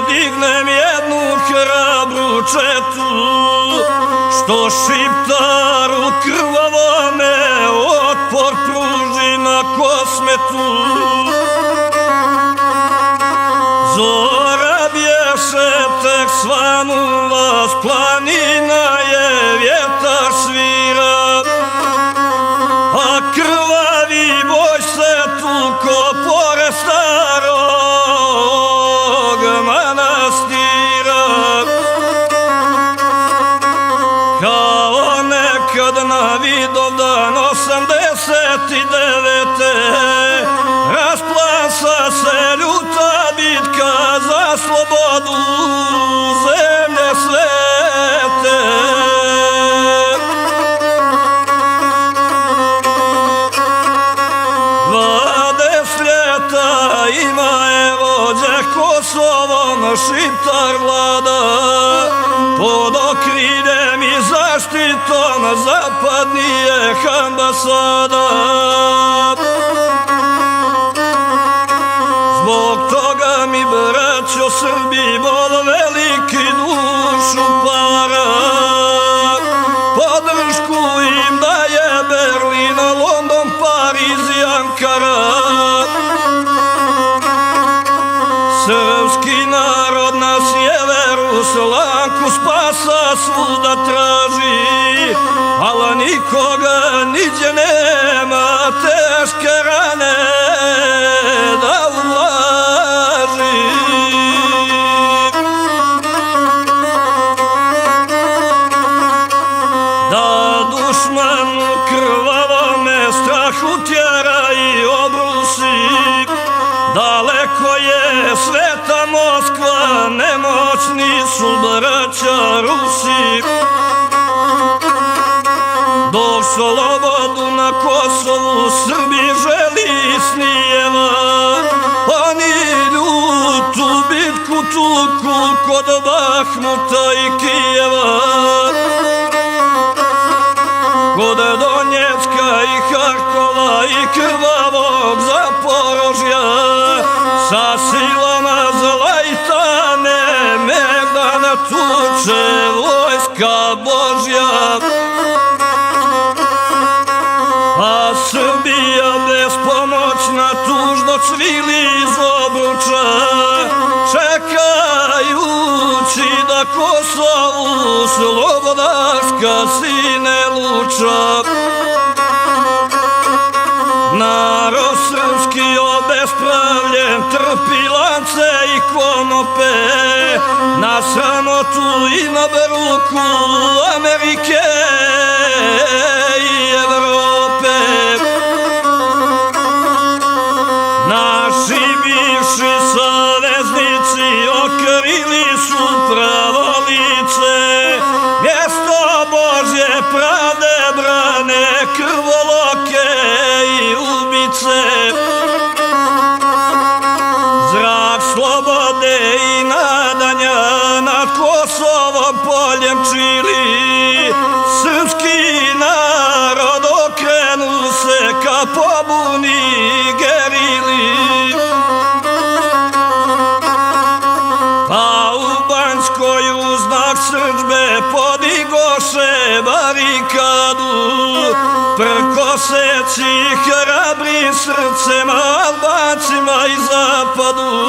dignem jednu hrabru četu, što Šiptaru krvavome otpor pruži na Kosmetu. Zora bješe tek svanula, s planina je vjetar svira, a krvavi boj se tuko pored starog manastira. Kao nekad na Vidovdan 89. rasplasa se ljuta bitka za slobodu zemlje svete. Ima je vođe Kosovom Šiptar vlada, pod okriljem i zaštitom zapadnijeg ambasada. Zbog toga mi, braćo Srbi, bol veliki dušu para. Podršku im daje Berlin, London, Pariz i Ankara. Srpski narod na sjeveru slanku spasa svuda traži, ali nikoga niđe nema teške rane da ulaži. Da dušmanu krvavome strah utjera i obrusi, daleko je sveta Moskva, nemoćni su braća Rusi. Dok slobodu na Kosovu Srbi želi snijeva, oni ljutu bitku tuku kod Bahmuta i Kijeva. Kod Donjecka i Harkova i krvavog Zaporožja, sa silama zla i tame Megdana tuče vojska Božja. A Srbija bespomoćna tužno cvili iz obruča, čekajući da Kosovu slobodarska sine luča. Narod srpski obespravljen trpi lance i konope, na sramotu i na bruku Amerike i Evrope. Naši bivši saveznici okrili su pravo lice, mjesto Božje pravde brane krvoloke i ubice. Zrak slobode i nadanja nad Kosovom poljem čili, srpski narod okrenu se ka pobuni i gerili. Pa u Banjskoj u znak srdžbe podigoše barikadu, prkoseći hrabrim srcem Albancima i zapadu.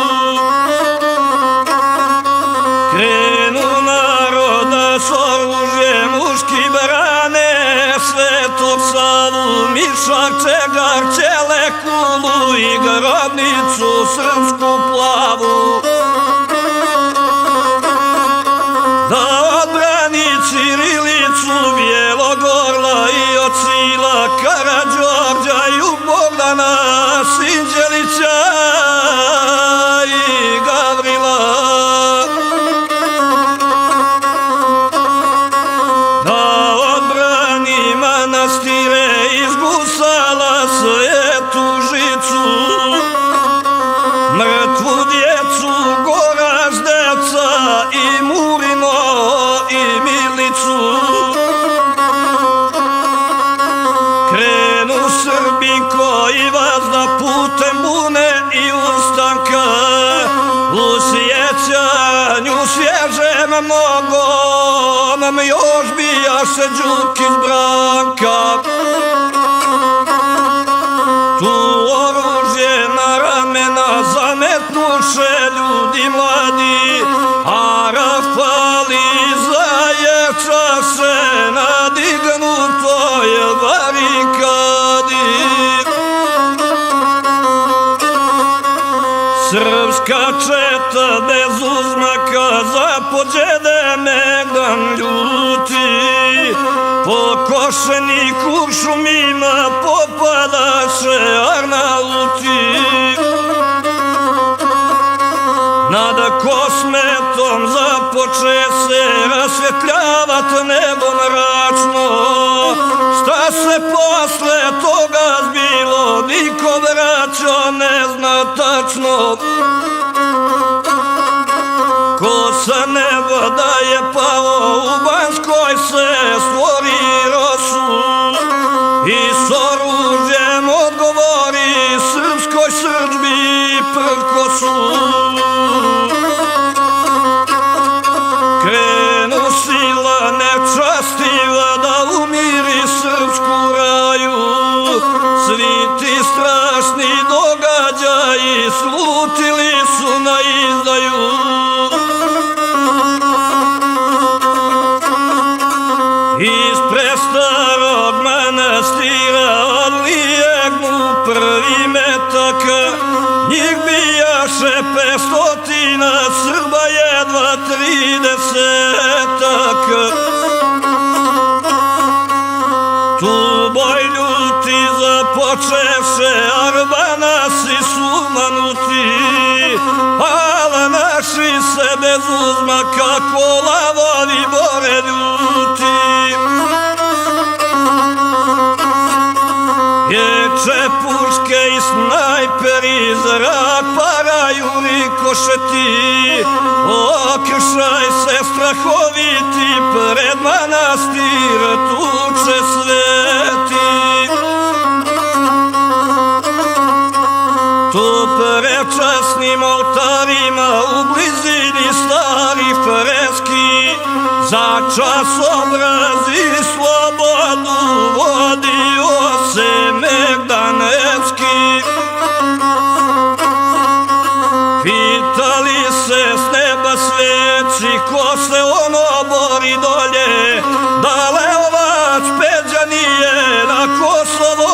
Krenu naroda s oružjem, muški brane Svetog Savu, Mišak, Čegar, Ćelekulu i grobnicu srpsku plavu. Da odbrani ćirilicu Bjelogorla i od sila Karađorđa i Bogdana Sinđelića i Gavrila. Da odbrani manastire iz Gusala, Svetu Žicu, mrtvu djecu sjećanju svježem mnogom još bijaše Đukić Branka. Tu oružje na ramena zametnuše ljudi mladi, a rafali zaječaše na dignutoj barikadi. Srpska četa bez uzmaka zapođede megdan ljuti, po košeniku šumima popadaše Arnauti. Nad Kosmetom započe se rasvjetljavat nebo mračno, šta se posle toga zbilo niko braćo ne zna tačno. Ko sa neba da je pao u Banskoj se stvori Rasul i s oružjem odgovori srpskoj srdbi prkosu. Krenu sila nečastiva da umiri srpsku raju, svi ti strašni događaji slutili su na izdaju. Iz prestarog manastira odlijegnu prvi metak, njih bijaše 500, Srba jedva 30-ak. Tu boj ljuti započeše, Arbanasi su manuti, ali naši se bez uzmaka ko lavovi bore ljuti. Ječe puške i snajperi, zrak paraju rikošeti, okršaj se strahoviti, pred manastir tuče sveti. Tu pred časnim oltarima u blizini starih freski, za časobrazi slobodu vodio se Megdanevski. Pitali se s neba sveći ko se ono bori dolje, da Leovac Peđa nije na Kosovo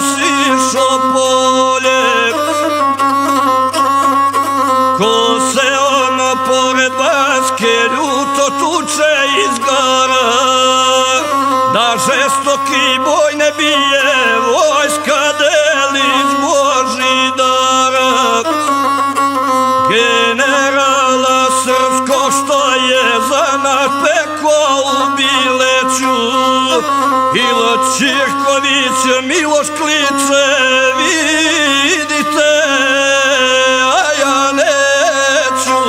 sišo polje. Ko se ono pored Banske ljuto tuče iz gara, da žestoki boj ne bije vojska Delić Božidara. Generala srpsko što je za nas peko u Bileću, Ilo Ćirković Miloš kliče vidite, a ja neću.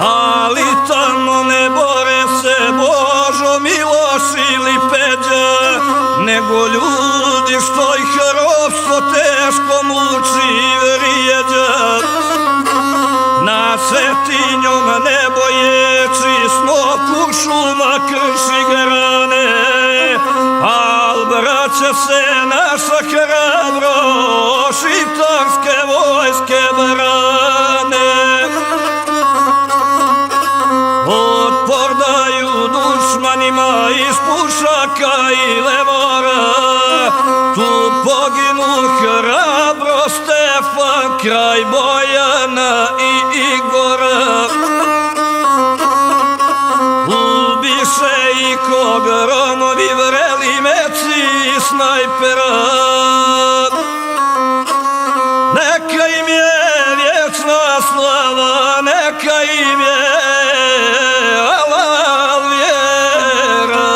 Ali tamo ne bore se Božo Miloš ili Peđa, nego ljudi što ih ropstvo teško muči i vrijeđa. Na Svetinjom ne bojeći snop u šuma krši grane, al braća se naša hrabro šiptarske vojske brane. Otpor daju dušmanima iz pušaka i levora, tu poginu hrabro Stefan kraj Bojana i Igora. Ubiše i ko gromovi vreli meci i snajpera, neka im je vječna slava, neka im je halal vjera.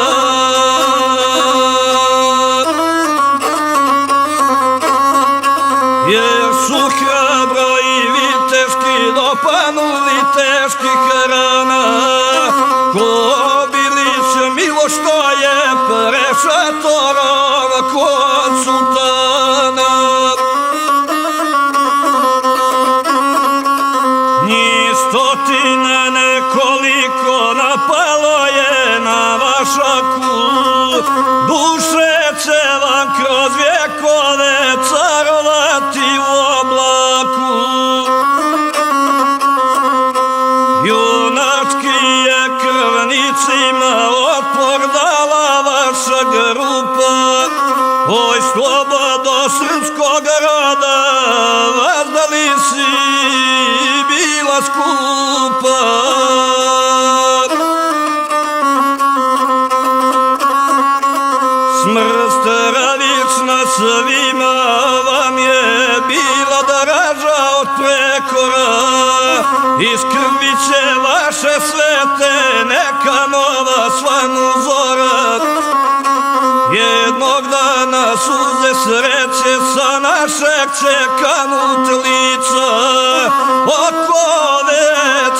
Jer su hrabro i viteški dopanuli teških rana, ko Bilić Miloš to je prešatorom kod sultana. Njih stotine nekoliko napalo je na vašaku, duše će vam kroz vjekove carovati u oblaku. Junački je krvnicima otpor dala vaša grupa, oj slobodo srpskog roda, vazdali si bila skupa. Smrt stravična svima vam je bila draža od prekora, iz krvi će vaše svete neka nova svanu zora. Jednog dana suze sreće sa našeg će kanut lica, okove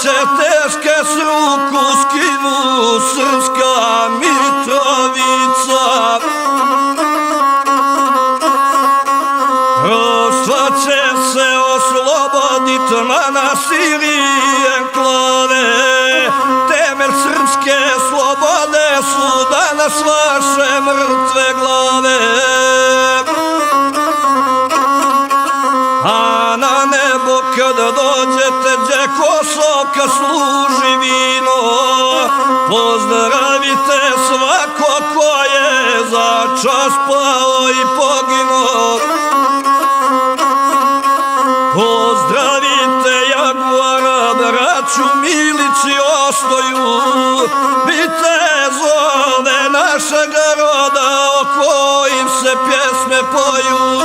će teške s ruku skinu srpska Mitrovica. Ropstva će se oslobodit manastiri i enklave, temelj srpske slobode su danas vaše mrtve glave. A na nebo kad dođete gdje Kosovka služi vino, pozdravite svako ko je za čas pao i poginuo. Pozdravite Jaguara, braću Milići Ostoju, vitezove našeg roda o kojim se pjesme poju.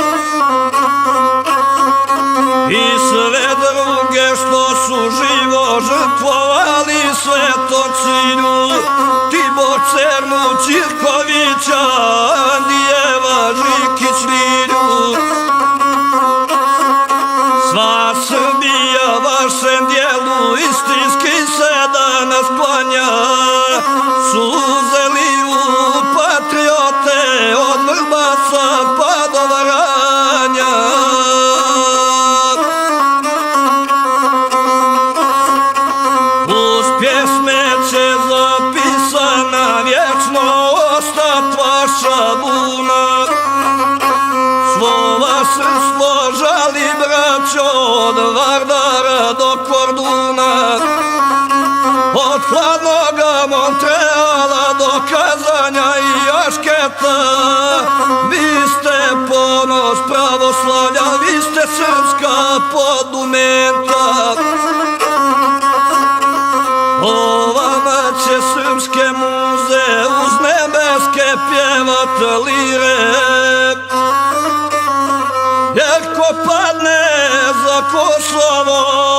I sve druge što su živo žrtvovali svetom cilju, Tibor Cernu, Ćirkovića, Andijeva, Žikić, Ljilju. Sva Srbija vašem dijelu istinski se danas klanja, suze liju patriote od Vrbaca pa do Vranja. Uz pjesme će zapisana vječno ostat vaša buna, svo vasrstvo žali braćo od Vardara do Korduna, od hladnoga Montreala do Kazanja i Ašketa. Vi ste ponos pravoslavlja, vi ste srpska podumenta. O vama će srpske muze uz nebeske pjevat lire, jer ko padne za Kosovo